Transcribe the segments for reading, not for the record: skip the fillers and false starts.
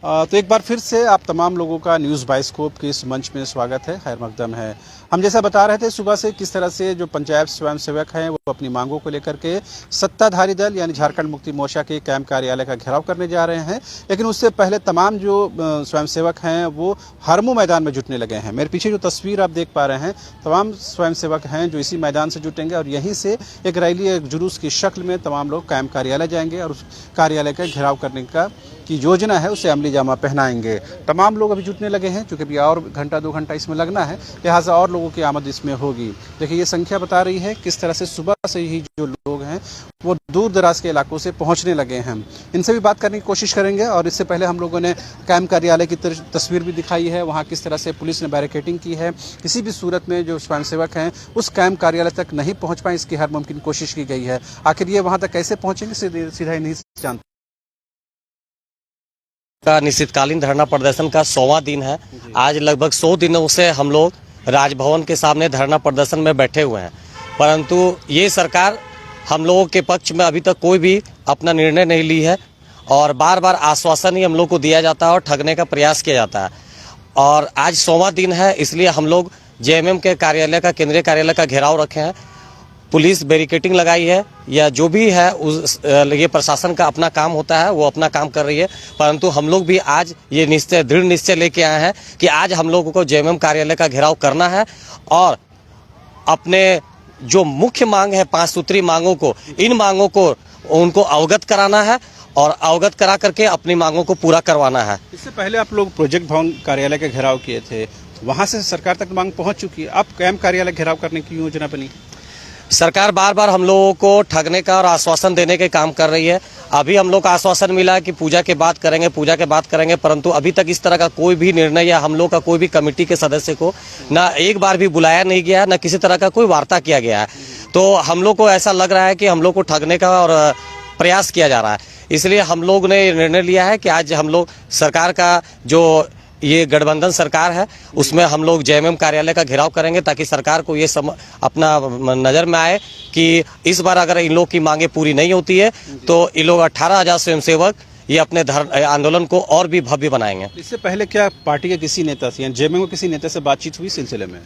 तो एक बार फिर से आप तमाम लोगों का न्यूज़ बाइस्कोप के इस मंच में स्वागत है, खैर मकदम है। हम जैसा बता रहे थे सुबह से किस तरह से जो पंचायत स्वयंसेवक हैं वो अपनी मांगों को लेकर के सत्ताधारी दल यानी झारखंड मुक्ति मोर्चा के कैंप कार्यालय का घेराव करने जा रहे हैं। लेकिन उससे पहले तमाम जो स्वयंसेवक हैं वो हरमू मैदान में जुटने लगे हैं। मेरे पीछे जो तस्वीर आप देख पा रहे हैं, तमाम स्वयंसेवक हैं जो इसी मैदान से जुटेंगे और यहीं से एक रैली, एक जुलूस की शक्ल में तमाम लोग कैंप कार्यालय जाएंगे और उस कार्यालय का घेराव करने की योजना है उसे अमली जामा पहनाएंगे। तमाम लोग अभी जुटने लगे हैं, चूँकि अभी और घंटा 2 घंटा इसमें लगना है, लिहाजा और लोगों की आमद इसमें होगी। देखिए ये संख्या बता रही है किस तरह से सुबह से ही जो लोग हैं वो दूर दराज के इलाकों से पहुंचने लगे हैं। इनसे भी बात करने की कोशिश करेंगे और इससे पहले हम लोगों ने कैंप कार्यालय की तस्वीर भी दिखाई है, वहाँ किस तरह से पुलिस ने बैरिकेडिंग की है। किसी भी सूरत में जो स्वयंसेवक हैं उस कैंप कार्यालय तक नहीं पहुँच पाए, इसकी हर मुमकिन कोशिश की गई है। आखिर ये वहाँ तक कैसे पहुँचेंगे सीधा ही नहीं जानते। का निश्चितकालीन धरना प्रदर्शन का 100वां दिन है। आज लगभग 100 दिनों से हम लोग राजभवन के सामने धरना प्रदर्शन में बैठे हुए हैं, परंतु ये सरकार हम लोगों के पक्ष में अभी तक कोई भी अपना निर्णय नहीं ली है और बार बार आश्वासन ही हम लोग को दिया जाता है और ठगने का प्रयास किया जाता है। और आज 100वां दिन है, इसलिए हम लोग जेएमएम के कार्यालय का, केंद्रीय कार्यालय का घेराव रखे हैं। पुलिस बैरिकेडिंग लगाई है या जो भी है ये प्रशासन का अपना काम होता है, वो अपना काम कर रही है, परंतु हम लोग भी आज ये दृढ़ निश्चय लेके आए हैं कि आज हम लोगों को जेएमएम कार्यालय का घेराव करना है और अपने जो मुख्य मांग है 5 सूत्री मांगों को, इन मांगों को उनको अवगत कराना है और अवगत करा करके अपनी मांगों को पूरा करवाना है। इससे पहले आप लोग प्रोजेक्ट भवन कार्यालय का घेराव किए थे, वहाँ से सरकार तक मांग पहुँच चुकी है, अब कैंप कार्यालय घेराव करने की योजना बनी। सरकार बार बार हम लोगों को ठगने का और आश्वासन देने के काम कर रही है। अभी हम लोग का आश्वासन मिला कि पूजा के बाद करेंगे, परंतु अभी तक इस तरह का कोई भी निर्णय या हम लोग का कोई भी कमेटी के सदस्य को ना एक बार भी बुलाया नहीं गया है, ना किसी तरह का कोई वार्ता किया गया है। तो हम लोग को ऐसा लग रहा है कि हम लोग को ठगने का और प्रयास किया जा रहा है। इसलिए हम लोग ने निर्णय लिया है कि आज हम लोग सरकार का जो ये गठबंधन सरकार है उसमें हम लोग जेएमएम कार्यालय का घेराव करेंगे, ताकि सरकार को ये अपना नज़र में आए कि इस बार अगर इन लोग की मांगे पूरी नहीं होती है तो ये लोग 18,000 स्वयंसेवक ये अपने आंदोलन को और भी भव्य बनाएंगे। इससे पहले क्या पार्टी के किसी नेता से, जेएमएम के किसी नेता से बातचीत हुई सिलसिले में?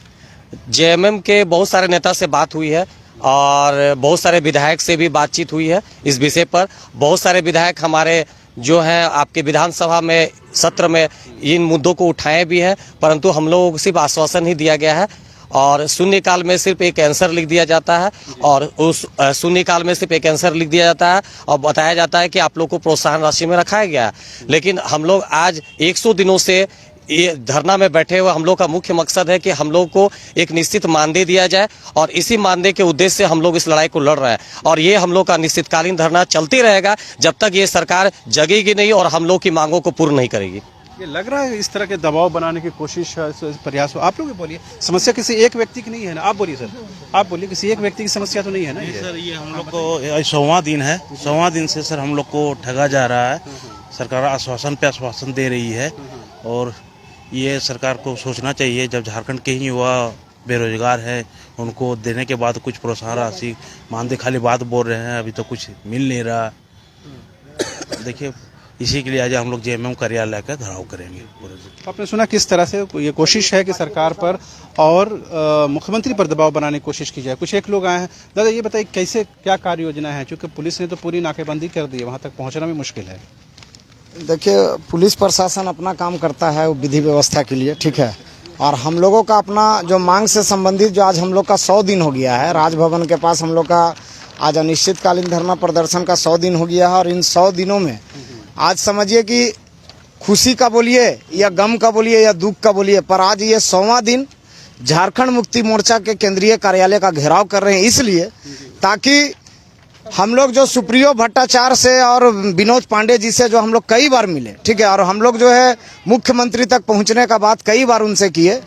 जेएमएम के बहुत सारे नेता से बात हुई है और बहुत सारे विधायक से भी बातचीत हुई है इस विषय पर। बहुत सारे विधायक हमारे जो हैं आपके विधानसभा में सत्र में इन मुद्दों को उठाए भी हैं, परंतु हम लोगों को सिर्फ आश्वासन ही दिया गया है और शून्यकाल में सिर्फ एक आंसर लिख दिया जाता है और उस शून्यकाल में सिर्फ एक आंसर लिख दिया जाता है और बताया जाता है कि आप लोग को प्रोत्साहन राशि में रखा गया है। लेकिन हम लोग आज 100 दिनों से ये धरना में बैठे हुए हम लोग का मुख्य मकसद है कि हम लोग को एक निश्चित मानदेय दिया जाए और इसी मानदेय के उद्देश्य से हम लोग इस लड़ाई को लड़ रहे हैं और ये हम लोग का निश्चितकालीन धरना चलती रहेगा जब तक ये सरकार जगेगी नहीं और हम लोग की मांगों को पूर्ण नहीं करेगी। ये लग रहा है इस तरह के दबाव बनाने की कोशिश, प्रयास हो। आप लोग बोलिए, समस्या किसी एक व्यक्ति की नहीं है ना? आप बोलिए सर, आप बोलिए, किसी एक व्यक्ति की समस्या तो नहीं है ना? सर ये हम लोग को 100वां दिन है, 100वां दिन से सर हम लोग को ठगा जा रहा है। सरकार आश्वासन पे आश्वासन दे रही है और ये सरकार को सोचना चाहिए, जब झारखंड के ही युवा बेरोजगार है उनको देने के बाद कुछ प्रोत्साहन राशि मानदेय खाली बात बोल रहे हैं, अभी तो कुछ मिल नहीं रहा। देखिए इसी के लिए आज हम लोग जेएमएम कार्यालय का घेराव करेंगे। आपने सुना किस तरह से ये कोशिश है कि सरकार पर और मुख्यमंत्री पर दबाव बनाने की कोशिश की जाए। कुछ एक लोग आए हैं, दादा ये बताइए कैसे क्या कार्य योजना है, क्योंकि पुलिस ने तो पूरी नाकेबंदी कर दी है, वहाँ तक पहुँचना भी मुश्किल है। देखिए पुलिस प्रशासन अपना काम करता है विधि व्यवस्था के लिए, ठीक है, और हम लोगों का अपना जो मांग से संबंधित जो आज हम लोग का 100 दिन हो गया है, राजभवन के पास हम लोग का आज अनिश्चितकालीन धरना प्रदर्शन का 100 दिन हो गया है और इन 100 दिनों में आज समझिए कि खुशी का बोलिए या गम का बोलिए या दुख का बोलिए, पर आज ये 100वां दिन झारखंड मुक्ति मोर्चा के केंद्रीय कार्यालय का घेराव कर रहे हैं, इसलिए ताकि हम लोग जो सुप्रियो भट्टाचार्य से और विनोद पांडे जी से जो हम लोग कई बार मिले, ठीक है, और हम लोग जो है मुख्यमंत्री तक पहुंचने का बात कई बार उनसे किए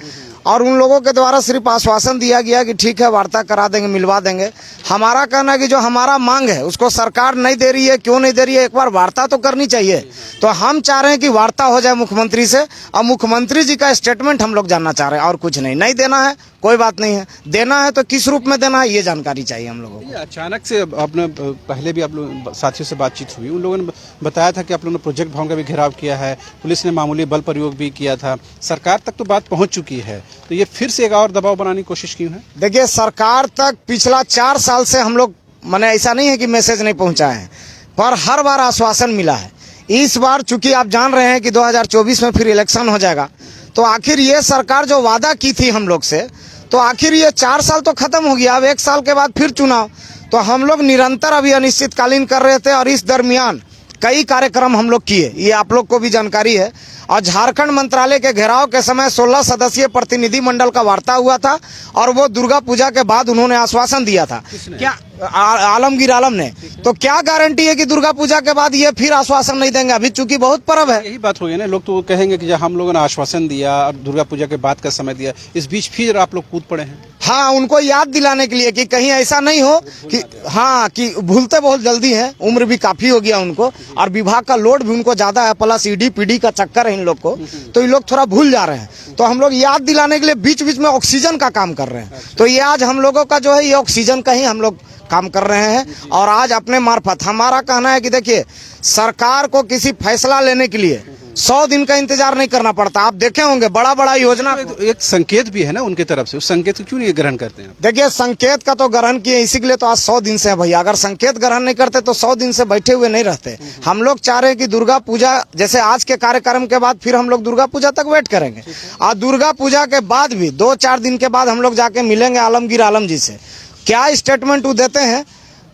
और उन लोगों के द्वारा सिर्फ आश्वासन दिया गया कि ठीक है वार्ता करा देंगे, मिलवा देंगे। हमारा कहना है कि जो हमारा मांग है उसको सरकार नहीं दे रही है, क्यों नहीं दे रही है, एक बार वार्ता तो करनी चाहिए। तो हम चाह रहे हैं कि वार्ता हो जाए मुख्यमंत्री से और मुख्यमंत्री जी का स्टेटमेंट हम लोग जानना चाह रहे हैं और कुछ नहीं देना है, कोई बात नहीं है, देना है तो किस रूप में देना है ये जानकारी चाहिए हम लोगों को। ये अचानक से आपने पहले भी आप लोग साथियों से बातचीत हुई, उन लोगों ने बताया था कि आप लोगों ने प्रोजेक्ट भवन का भी घेराव किया है, पुलिस ने मामूली बल प्रयोग भी किया था, सरकार तक तो बात पहुंच चुकी है, तो ये फिर से एक और दबाव बनाने की कोशिश क्यों है? देखिए, सरकार तक पिछला 4 साल से हम लोग माने ऐसा नहीं है कि मैसेज नहीं पहुंचाए हैं, पर हर बार आश्वासन मिला है। इस बार चूंकि आप जान रहे हैं कि 2024 में फिर इलेक्शन हो जाएगा, तो आखिर ये सरकार जो वादा की थी हम लोग से, तो आखिर ये 4 साल तो खत्म हो गया, अब 1 साल के बाद फिर चुनाव। तो हम लोग निरंतर अभी अनिश्चितकालीन कर रहे थे और इस दरमियान कई कार्यक्रम हम लोग किए, ये आप लोग को भी जानकारी है। और झारखंड मंत्रालय के घेराव के समय 16 सदस्यीय प्रतिनिधि मंडल का वार्ता हुआ था और वो दुर्गा पूजा के बाद उन्होंने आश्वासन दिया था। क्या आलमगीर आलम ने, तो क्या गारंटी है कि दुर्गा पूजा के बाद ये फिर आश्वासन नहीं देंगे? अभी चूंकि बहुत पर्व है। यही बात हो गई ना, लोग तो कहेंगे कि जब हम लोगों ने आश्वासन दिया और दुर्गा पूजा के बाद का समय दिया, इस बीच फिर आप लोग कूद पड़े हैं। हाँ, उनको याद दिलाने के लिए कि कहीं ऐसा नहीं हो कि हाँ कि भूलते बहुत जल्दी हैं, उम्र भी काफी हो गया उनको और विभाग का लोड भी उनको ज्यादा है, प्लस ईडी पीडी का चक्कर है इन लोग को, तो ये लोग थोड़ा भूल जा रहे हैं। तो हम लोग याद दिलाने के लिए बीच बीच में ऑक्सीजन का काम कर रहे हैं। तो ये आज हम लोगों का जो है ये ऑक्सीजन का ही हम लोग काम कर रहे हैं। और आज अपने मार्फत हमारा कहना है कि देखिए, सरकार को किसी फैसला लेने के लिए 100 दिन का इंतजार नहीं करना पड़ता। आप देखे होंगे बड़ा बड़ा योजना, तो एक संकेत भी है ना उनकी तरफ से, उस संकेत को क्यों नहीं ग्रहण करते हैं? देखिए संकेत का तो ग्रहण किए, इसी के लिए तो आज 100 दिन से है भैया। अगर संकेत ग्रहण नहीं करते तो 100 दिन से बैठे हुए नहीं रहते। हम लोग चाह रहे हैं कि दुर्गा पूजा जैसे आज के कार्यक्रम के बाद फिर हम लोग दुर्गा पूजा तक वेट करेंगे और दुर्गा पूजा के बाद भी 2-4 दिन के बाद हम लोग जाके मिलेंगे आलमगीर आलम जी से, क्या स्टेटमेंट वो देते हैं।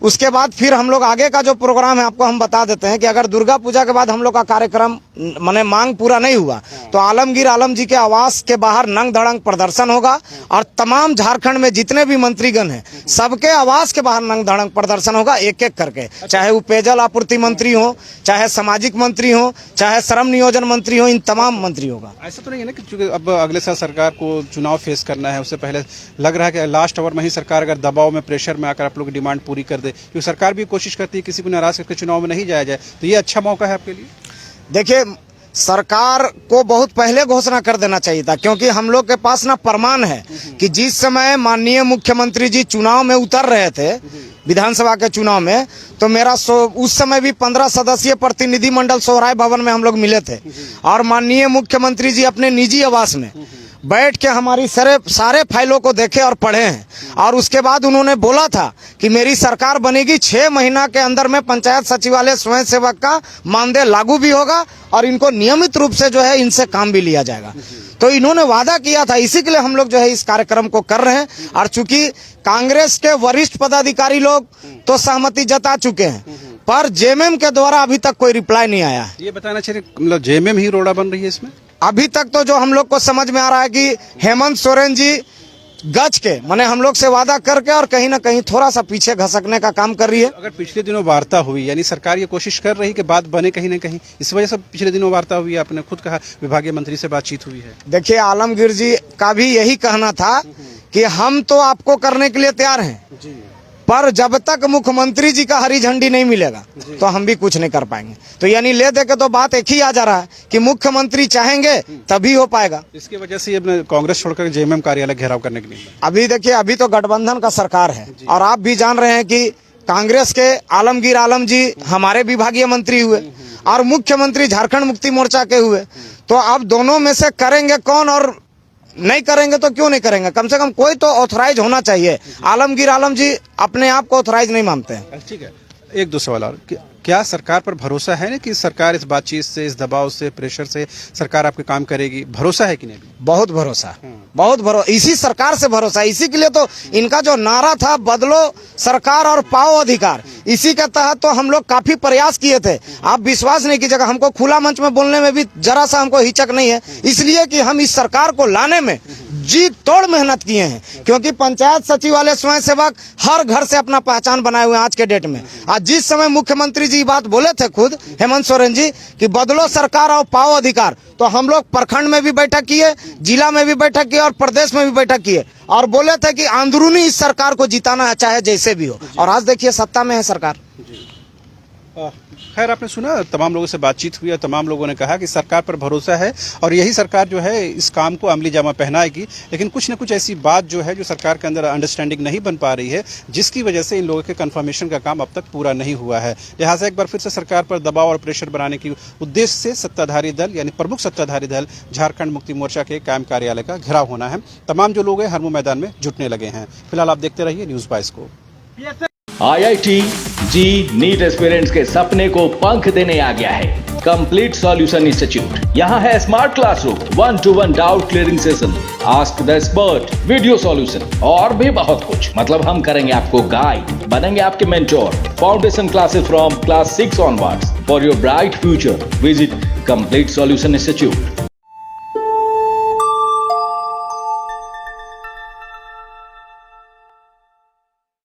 उसके बाद फिर हम लोग आगे का जो प्रोग्राम है आपको हम बता देते हैं कि अगर दुर्गा पूजा के बाद हम लोग का कार्यक्रम माने मांग पूरा नहीं हुआ तो आलमगीर आलम जी के आवास के बाहर नंग धड़ंग प्रदर्शन होगा और तमाम झारखंड में जितने भी मंत्रीगण हैं सबके आवास के बाहर नंग धड़ंग प्रदर्शन होगा, एक एक करके, चाहे वो पेयजल आपूर्ति मंत्री हो, चाहे सामाजिक मंत्री हो, चाहे श्रम नियोजन मंत्री हो, इन तमाम मंत्री होगा। ऐसा तो नहीं है ना कि चूंकि अब अगले साल सरकार को चुनाव फेस करना है, उससे पहले लग रहा है कि लास्ट आवर में ही सरकार अगर दबाव में प्रेशर में आकर आप लोग की डिमांड पूरी कर दे, क्योंकि सरकार भी कोशिश करती है किसी को नाराज करके चुनाव में नहीं जाया जाए, तो ये अच्छा मौका है आपके लिए। देखिए, सरकार को बहुत पहले घोषणा कर देना चाहिए था, क्योंकि हम लोग के पास ना प्रमाण है कि जिस समय माननीय मुख्यमंत्री जी चुनाव में उतर रहे थे, विधानसभा के चुनाव में, तो मेरा उस समय भी 15 सदस्यीय प्रतिनिधि मंडल सोहराय भवन में हम लोग मिले थे और माननीय मुख्यमंत्री जी अपने निजी आवास में बैठ के हमारी सारे फाइलों को देखे और पढ़े हैं और उसके बाद उन्होंने बोला था कि मेरी सरकार बनेगी, 6 महीना के अंदर में पंचायत सचिवालय स्वयं सेवक का मानदेय लागू भी होगा और इनको नियमित रूप से जो है इनसे काम भी लिया जाएगा। तो इन्होंने वादा किया था, इसी के लिए हम लोग जो है इस कार्यक्रम को कर रहे हैं। और चूंकि कांग्रेस के वरिष्ठ पदाधिकारी लोग तो सहमति जता चुके हैं, पर जेएमएम के द्वारा अभी तक कोई रिप्लाई नहीं आया है। ये बताना चाहिए, मतलब जेएमएम ही रोड़ा बन रही है इसमें। अभी तक तो जो हम लोग को समझ में आ रहा है कि हेमंत सोरेन जी गज के माने हम लोग से वादा करके और कहीं ना कहीं थोड़ा सा पीछे घसकने का काम कर रही है। अगर पिछले दिनों वार्ता हुई, यानी सरकार ये कोशिश कर रही कि बात बने कहीं ना कहीं, इस वजह से पिछले दिनों वार्ता हुई, आपने खुद कहा विभागीय मंत्री से बातचीत हुई है। देखिए, आलमगीर जी का भी यही कहना था कि हम तो आपको करने के लिए तैयार हैं, पर जब तक मुख्यमंत्री जी का हरी झंडी नहीं मिलेगा तो हम भी कुछ नहीं कर पाएंगे। तो यानी ले दे के तो बात एक ही आ जा रहा है कि मुख्यमंत्री चाहेंगे तभी हो पाएगा। इसकी वजह से ये कांग्रेस छोड़कर जेएमएम कार्यालय घेराव करने के लिए अभी देखिए, अभी तो गठबंधन का सरकार है और आप भी जान रहे हैं कि कांग्रेस के आलमगीर आलम जी हमारे विभागीय मंत्री हुए और मुख्यमंत्री झारखंड मुक्ति मोर्चा के हुए, तो अब दोनों में से करेंगे कौन और नहीं करेंगे तो क्यों नहीं करेंगे? कम से कम कोई तो ऑथराइज होना चाहिए। आलमगीर आलम जी अपने आप को ऑथराइज नहीं मानते हैं। ठीक है, एक दो सवाल और, क्या सरकार पर भरोसा है ना कि सरकार इस बातचीत से, इस दबाव से, प्रेशर से सरकार आपके काम करेगी? भरोसा है कि नहीं? बहुत भरोसा, बहुत भरोसा, इसी सरकार से भरोसा। इसी के लिए तो इनका जो नारा था, बदलो सरकार और पाओ अधिकार, इसी के तहत तो हम लोग काफी प्रयास किए थे। आप विश्वास नहीं कीजिएगा, हमको खुला मंच में बोलने में भी जरा सा हमको हिचक नहीं है, इसलिए कि हम इस सरकार को लाने में जी तोड़ मेहनत किए हैं। क्योंकि पंचायत सचिवालय स्वयं सेवक हर घर से अपना पहचान बनाए हुए हैं आज के डेट में। आज जिस समय मुख्यमंत्री जी बात बोले थे खुद हेमंत सोरेन जी कि बदलो सरकार और पाओ अधिकार, तो हम लोग प्रखंड में भी बैठक किए, जिला में भी बैठक किए और प्रदेश में भी बैठक किए और बोले थे कि अंदरूनी इस सरकार को जिताना है चाहे जैसे भी हो। और आज देखिए सत्ता में है सरकार। खैर आपने सुना, तमाम लोगों से बातचीत हुई और तमाम लोगों ने कहा कि सरकार पर भरोसा है और यही सरकार जो है इस काम को अमली जामा पहनाएगी। लेकिन कुछ न कुछ ऐसी बात जो है जो सरकार के अंदर अंडरस्टैंडिंग नहीं बन पा रही है, जिसकी वजह से इन लोगों के कंफर्मेशन का काम अब तक पूरा नहीं हुआ है। लिहाजा एक बार फिर से सरकार पर दबाव और प्रेशर बनाने के उद्देश्य से सत्ताधारी दल यानी प्रमुख सत्ताधारी दल झारखंड मुक्ति मोर्चा के कैंप कार्यालय का घेराव होना है। तमाम जो लोग हैं हरमू मैदान में जुटने लगे हैं। फिलहाल आप देखते रहिए न्यूज़ 22 को। IIT जी नीट एस्पिरेंट्स के सपने को पंख देने आ गया है कंप्लीट सॉल्यूशन इंस्टीट्यूट। यहाँ है smart classroom, 1-to-1 doubt clearing session, ask the expert, video solution और भी बहुत कुछ। मतलब हम करेंगे आपको गाइड, बनेंगे आपके mentor. Foundation classes from class 6 onwards for your bright future. Visit complete solution institute.